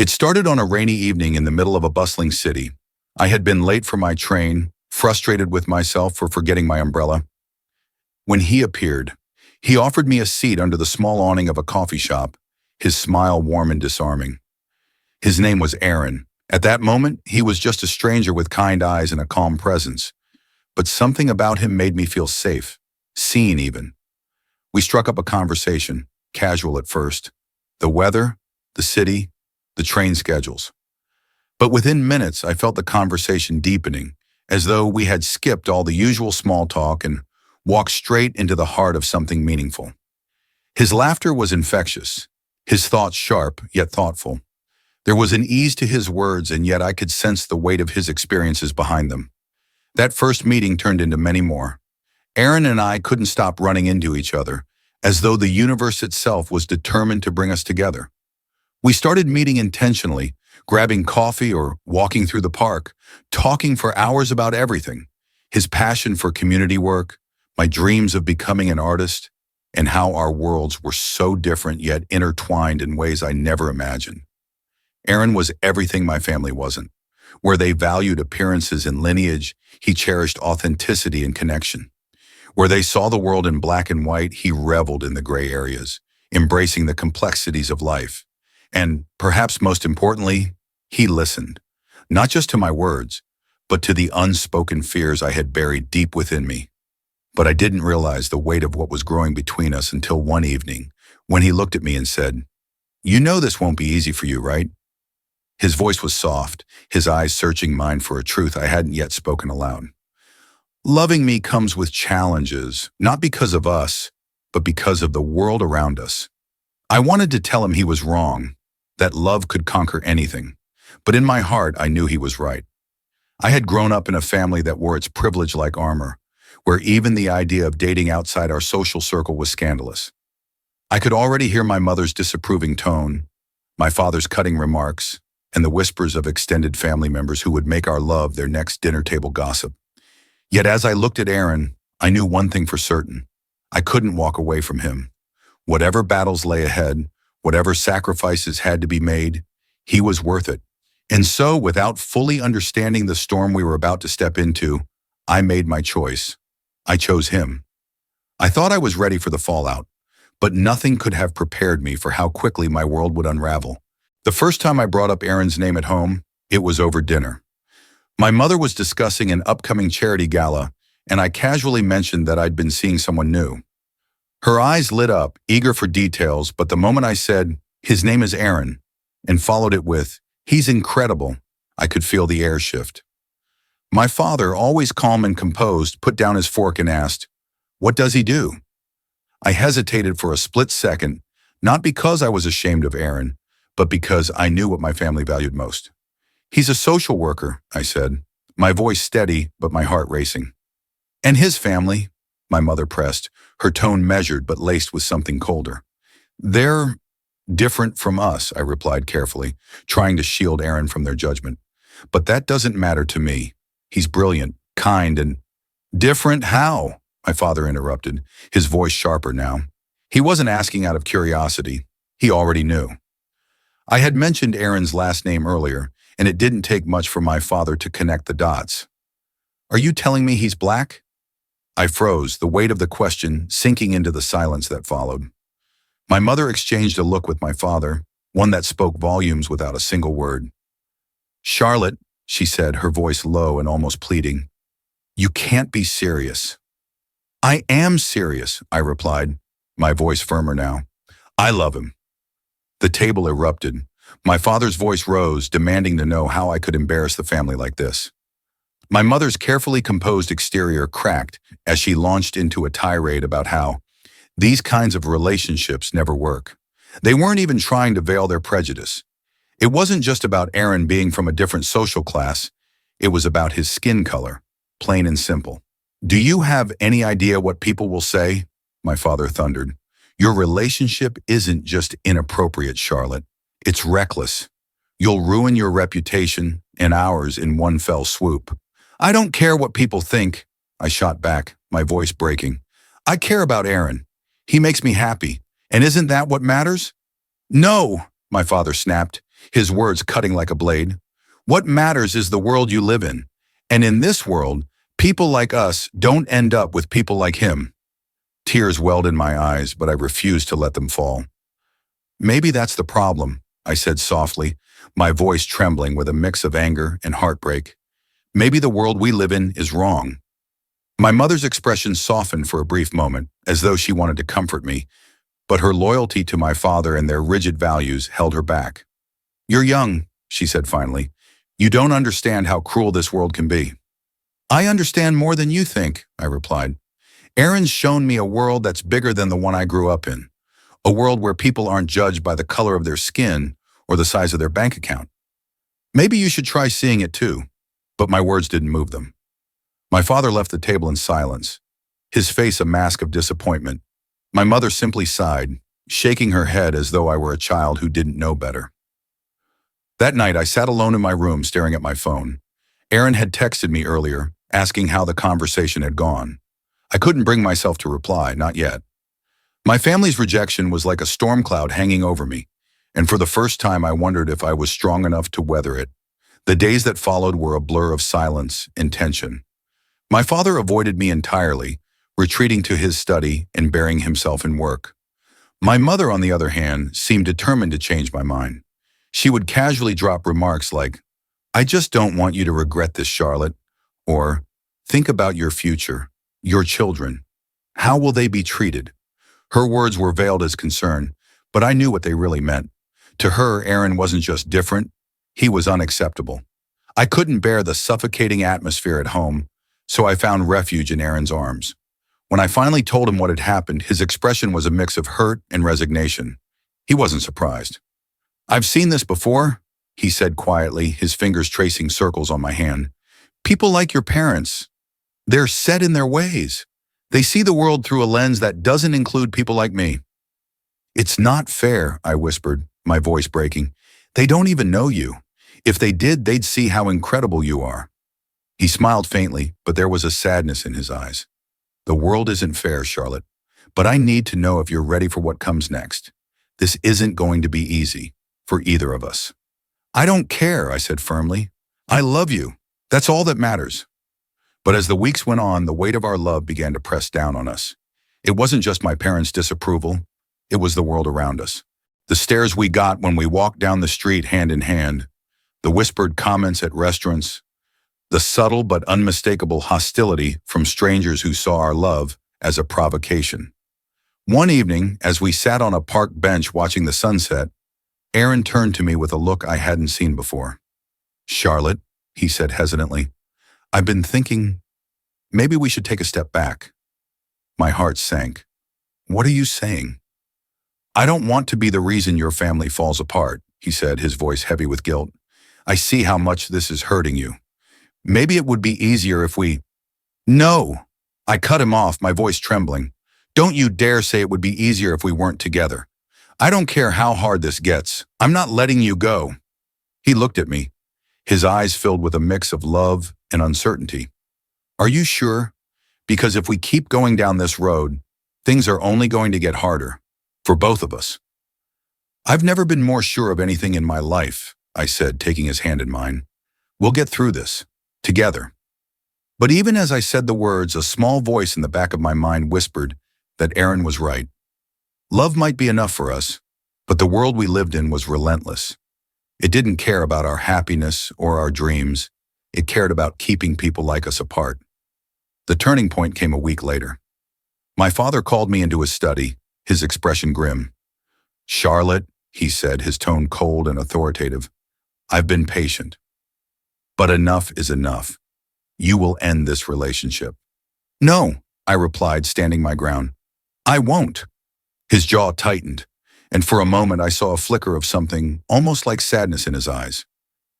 It started on a rainy evening in the middle of a bustling city. I had been late for my train, frustrated with myself for forgetting my umbrella. When he appeared, he offered me a seat under the small awning of a coffee shop, his smile warm and disarming. His name was Aaron. At that moment, he was just a stranger with kind eyes and a calm presence. But something about him made me feel safe, seen even. We struck up a conversation, casual at first. The weather, the city, the train schedules. But within minutes, I felt the conversation deepening, as though we had skipped all the usual small talk and walked straight into the heart of something meaningful. His laughter was infectious, his thoughts sharp yet thoughtful. There was an ease to his words, and yet I could sense the weight of his experiences behind them. That first meeting turned into many more. Aaron and I couldn't stop running into each other, as though the universe itself was determined to bring us together. We started meeting intentionally, grabbing coffee or walking through the park, talking for hours about everything: his passion for community work, my dreams of becoming an artist, and how our worlds were so different yet intertwined in ways I never imagined. Aaron was everything my family wasn't. Where they valued appearances and lineage, he cherished authenticity and connection. Where they saw the world in black and white, he reveled in the gray areas, embracing the complexities of life. And perhaps most importantly, he listened, not just to my words, but to the unspoken fears I had buried deep within me. But I didn't realize the weight of what was growing between us until one evening, when he looked at me and said, "You know this won't be easy for you, right?" His voice was soft, his eyes searching mine for a truth I hadn't yet spoken aloud. Loving me comes with challenges, not because of us, but because of the world around us. I wanted to tell him he was wrong, that love could conquer anything, but in my heart I knew he was right. I had grown up in a family that wore its privilege like armor, where even the idea of dating outside our social circle was scandalous. I could already hear my mother's disapproving tone, my father's cutting remarks, and the whispers of extended family members who would make our love their next dinner table gossip. Yet as I looked at Aaron, I knew one thing for certain: I couldn't walk away from him. Whatever battles lay ahead, whatever sacrifices had to be made, he was worth it. And so, without fully understanding the storm we were about to step into, I made my choice. I chose him. I thought I was ready for the fallout, but nothing could have prepared me for how quickly my world would unravel. The first time I brought up Aaron's name at home, it was over dinner. My mother was discussing an upcoming charity gala, and I casually mentioned that I'd been seeing someone new. Her eyes lit up, eager for details, but the moment I said, "His name is Aaron," and followed it with, "He's incredible," I could feel the air shift. My father, always calm and composed, put down his fork and asked, "What does he do?" I hesitated for a split second, not because I was ashamed of Aaron, but because I knew what my family valued most. "He's a social worker," I said, my voice steady but my heart racing. "And his family?" my mother pressed, her tone measured but laced with something colder. "They're different from us," I replied carefully, trying to shield Aaron from their judgment. "But that doesn't matter to me. He's brilliant, kind, and—" "Different how?" my father interrupted, his voice sharper now. He wasn't asking out of curiosity. He already knew. I had mentioned Aaron's last name earlier, and it didn't take much for my father to connect the dots. "Are you telling me he's black?" I froze, the weight of the question sinking into the silence that followed. My mother exchanged a look with my father, one that spoke volumes without a single word. "Charlotte," she said, her voice low and almost pleading, "you can't be serious." "I am serious," I replied, my voice firmer now. "I love him." The table erupted. My father's voice rose, demanding to know how I could embarrass the family like this. My mother's carefully composed exterior cracked as she launched into a tirade about how these kinds of relationships never work. They weren't even trying to veil their prejudice. It wasn't just about Aaron being from a different social class. It was about his skin color, plain and simple. "Do you have any idea what people will say?" my father thundered. "Your relationship isn't just inappropriate, Charlotte. It's reckless. You'll ruin your reputation and ours in one fell swoop." "I don't care what people think," I shot back, my voice breaking. "I care about Aaron. He makes me happy. And isn't that what matters?" "No," my father snapped, his words cutting like a blade. What matters is the world you live in. And in this world, people like us don't end up with people like him. Tears welled in my eyes, but I refused to let them fall. Maybe that's the problem, I said softly, my voice trembling with a mix of anger and heartbreak. Maybe the world we live in is wrong. My mother's expression softened for a brief moment, as though she wanted to comfort me, but her loyalty to my father and their rigid values held her back. "You're young," she said finally. "You don't understand how cruel this world can be." "I understand more than you think," I replied. "Aaron's shown me a world that's bigger than the one I grew up in. A world where people aren't judged by the color of their skin or the size of their bank account. Maybe you should try seeing it too." But my words didn't move them. My father left the table in silence, his face a mask of disappointment. My mother simply sighed, shaking her head as though I were a child who didn't know better. That night, I sat alone in my room staring at my phone. Aaron had texted me earlier, asking how the conversation had gone. I couldn't bring myself to reply, not yet. My family's rejection was like a storm cloud hanging over me, and for the first time I wondered if I was strong enough to weather it. The days that followed were a blur of silence and tension. My father avoided me entirely, retreating to his study and burying himself in work. My mother, on the other hand, seemed determined to change my mind. She would casually drop remarks like, "I just don't want you to regret this, Charlotte," or "Think about your future, your children. How will they be treated?" Her words were veiled as concern, but I knew what they really meant. To her, Aaron wasn't just different, he was unacceptable. I couldn't bear the suffocating atmosphere at home, so I found refuge in Aaron's arms. When I finally told him what had happened, his expression was a mix of hurt and resignation. He wasn't surprised. "I've seen this before," he said quietly, his fingers tracing circles on my hand. "People like your parents, they're set in their ways. They see the world through a lens that doesn't include people like me." "It's not fair," I whispered, my voice breaking. "They don't even know you. If they did, they'd see how incredible you are." He smiled faintly, but there was a sadness in his eyes. "The world isn't fair, Charlotte, but I need to know if you're ready for what comes next. This isn't going to be easy, for either of us." "I don't care," I said firmly. "I love you. That's all that matters." But as the weeks went on, the weight of our love began to press down on us. It wasn't just my parents' disapproval, it was the world around us. The stares we got when we walked down the street hand in hand, the whispered comments at restaurants, the subtle but unmistakable hostility from strangers who saw our love as a provocation. One evening, as we sat on a park bench watching the sunset, Aaron turned to me with a look I hadn't seen before. "Charlotte," he said hesitantly, "I've been thinking, maybe we should take a step back." My heart sank. "What are you saying?" "I don't want to be the reason your family falls apart," he said, his voice heavy with guilt. "I see how much this is hurting you. Maybe it would be easier if we—" "No!" I cut him off, my voice trembling. "Don't you dare say it would be easier if we weren't together. I don't care how hard this gets. I'm not letting you go." He looked at me, his eyes filled with a mix of love and uncertainty. "Are you sure? Because if we keep going down this road, things are only going to get harder, for both of us." "I've never been more sure of anything in my life," I said, taking his hand in mine. "We'll get through this. Together." But even as I said the words, a small voice in the back of my mind whispered that Aaron was right. Love might be enough for us, but the world we lived in was relentless. It didn't care about our happiness or our dreams. It cared about keeping people like us apart. The turning point came a week later. My father called me into his study, his expression grim. "Charlotte," he said, his tone cold and authoritative, "I've been patient. But enough is enough. You will end this relationship." "No," I replied, standing my ground. "I won't." His jaw tightened, and for a moment I saw a flicker of something almost like sadness in his eyes.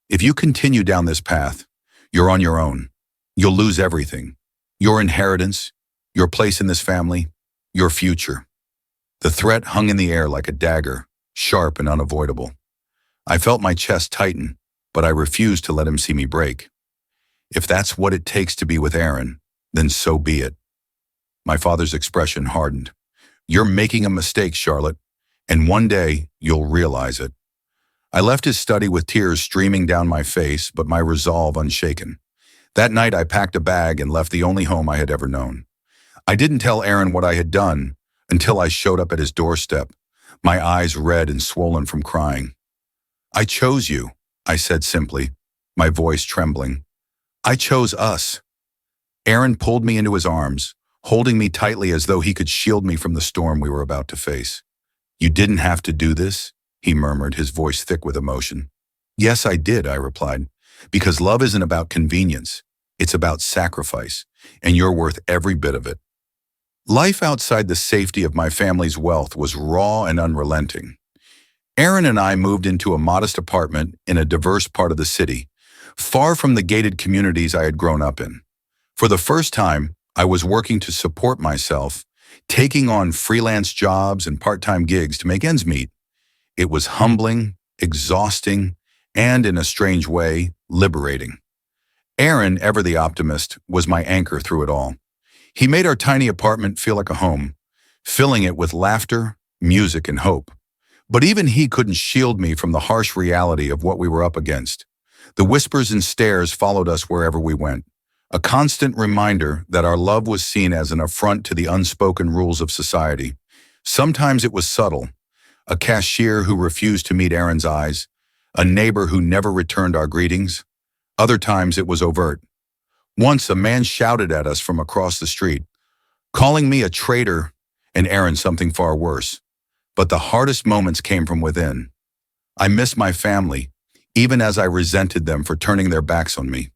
"If you continue down this path, you're on your own. You'll lose everything. Your inheritance, your place in this family, your future." The threat hung in the air like a dagger, sharp and unavoidable. I felt my chest tighten, but I refused to let him see me break. If that's what it takes to be with Aaron, then so be it. My father's expression hardened. "You're making a mistake, Charlotte, and one day you'll realize it." I left his study with tears streaming down my face, but my resolve unshaken. That night I packed a bag and left the only home I had ever known. I didn't tell Aaron what I had done until I showed up at his doorstep, my eyes red and swollen from crying. "I chose you," I said simply, my voice trembling. "I chose us." Aaron pulled me into his arms, holding me tightly as though he could shield me from the storm we were about to face. "You didn't have to do this," he murmured, his voice thick with emotion. "Yes, I did," I replied, "because love isn't about convenience. It's about sacrifice, and you're worth every bit of it." Life outside the safety of my family's wealth was raw and unrelenting. Aaron and I moved into a modest apartment in a diverse part of the city, far from the gated communities I had grown up in. For the first time, I was working to support myself, taking on freelance jobs and part-time gigs to make ends meet. It was humbling, exhausting, and in a strange way, liberating. Aaron, ever the optimist, was my anchor through it all. He made our tiny apartment feel like a home, filling it with laughter, music, and hope. But even he couldn't shield me from the harsh reality of what we were up against. The whispers and stares followed us wherever we went, a constant reminder that our love was seen as an affront to the unspoken rules of society. Sometimes it was subtle, a cashier who refused to meet Aaron's eyes, a neighbor who never returned our greetings. Other times it was overt. Once a man shouted at us from across the street, calling me a traitor and Aaron something far worse. But the hardest moments came from within. I missed my family, even as I resented them for turning their backs on me.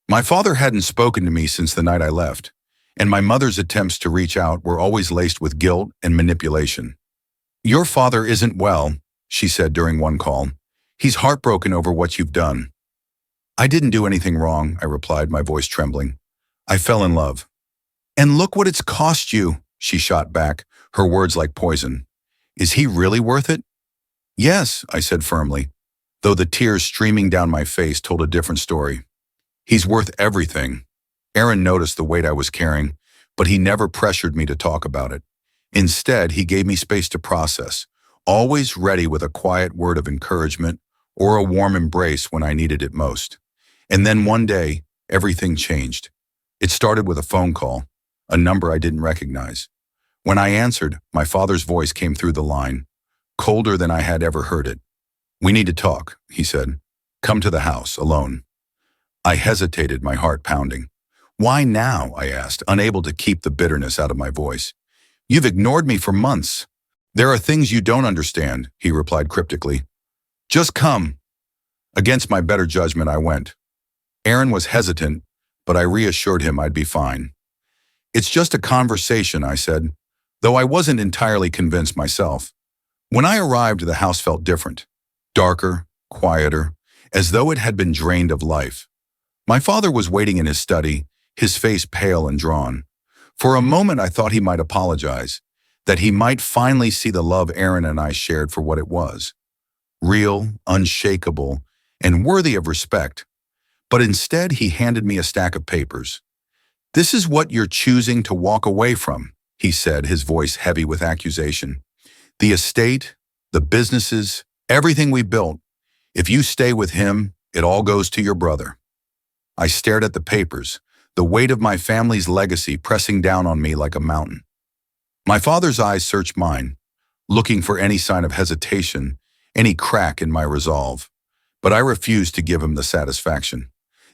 My father hadn't spoken to me since the night I left, and my mother's attempts to reach out were always laced with guilt and manipulation. "Your father isn't well," she said during one call. "He's heartbroken over what you've done." "I didn't do anything wrong," I replied, my voice trembling. "I fell in love." "And look what it's cost you," she shot back, her words like poison. "Is he really worth it?" "Yes," I said firmly, though the tears streaming down my face told a different story. "He's worth everything." Aaron noticed the weight I was carrying, but he never pressured me to talk about it. Instead, he gave me space to process, always ready with a quiet word of encouragement or a warm embrace when I needed it most. And then one day, everything changed. It started with a phone call, a number I didn't recognize. When I answered, my father's voice came through the line, colder than I had ever heard it. "We need to talk," he said. "Come to the house, alone." I hesitated, my heart pounding. "Why now?" I asked, unable to keep the bitterness out of my voice. "You've ignored me for months." "There are things you don't understand," he replied cryptically. "Just come." Against my better judgment, I went. Aaron was hesitant, but I reassured him I'd be fine. "It's just a conversation," I said, though I wasn't entirely convinced myself. When I arrived, the house felt different, darker, quieter, as though it had been drained of life. My father was waiting in his study, his face pale and drawn. For a moment, I thought he might apologize, that he might finally see the love Aaron and I shared for what it was. Real, unshakable, and worthy of respect. But instead, he handed me a stack of papers. "This is what you're choosing to walk away from," he said, his voice heavy with accusation. "The estate, the businesses, everything we built. If you stay with him, it all goes to your brother." I stared at the papers, the weight of my family's legacy pressing down on me like a mountain. My father's eyes searched mine, looking for any sign of hesitation, any crack in my resolve. But I refused to give him the satisfaction.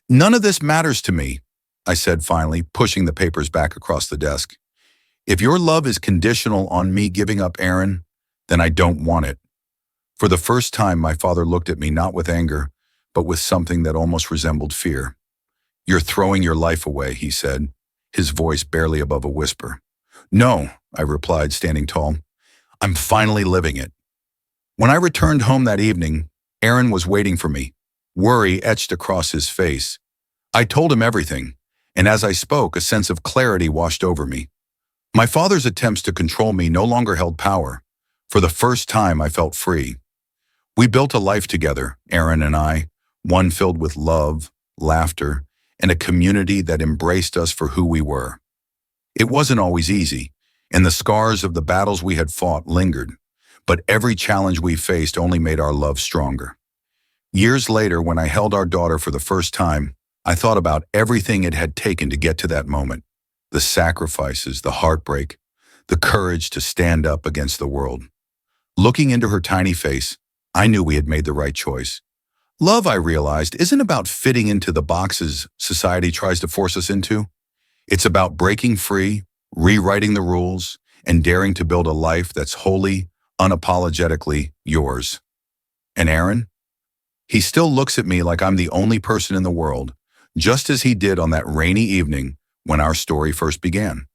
"None of this matters to me," I said finally, pushing the papers back across the desk. "If your love is conditional on me giving up Aaron, then I don't want it." For the first time, my father looked at me not with anger, but with something that almost resembled fear. "You're throwing your life away," he said, his voice barely above a whisper. "No," I replied, standing tall. "I'm finally living it." When I returned home that evening, Aaron was waiting for me, worry etched across his face. I told him everything, and as I spoke, a sense of clarity washed over me. My father's attempts to control me no longer held power. For the first time, I felt free. We built a life together, Aaron and I, one filled with love, laughter, and a community that embraced us for who we were. It wasn't always easy, and the scars of the battles we had fought lingered, but every challenge we faced only made our love stronger. Years later, when I held our daughter for the first time, I thought about everything it had taken to get to that moment. The sacrifices, the heartbreak, the courage to stand up against the world. Looking into her tiny face, I knew we had made the right choice. Love, I realized, isn't about fitting into the boxes society tries to force us into. It's about breaking free, rewriting the rules, and daring to build a life that's wholly, unapologetically yours. And Aaron? He still looks at me like I'm the only person in the world, just as he did on that rainy evening when our story first began.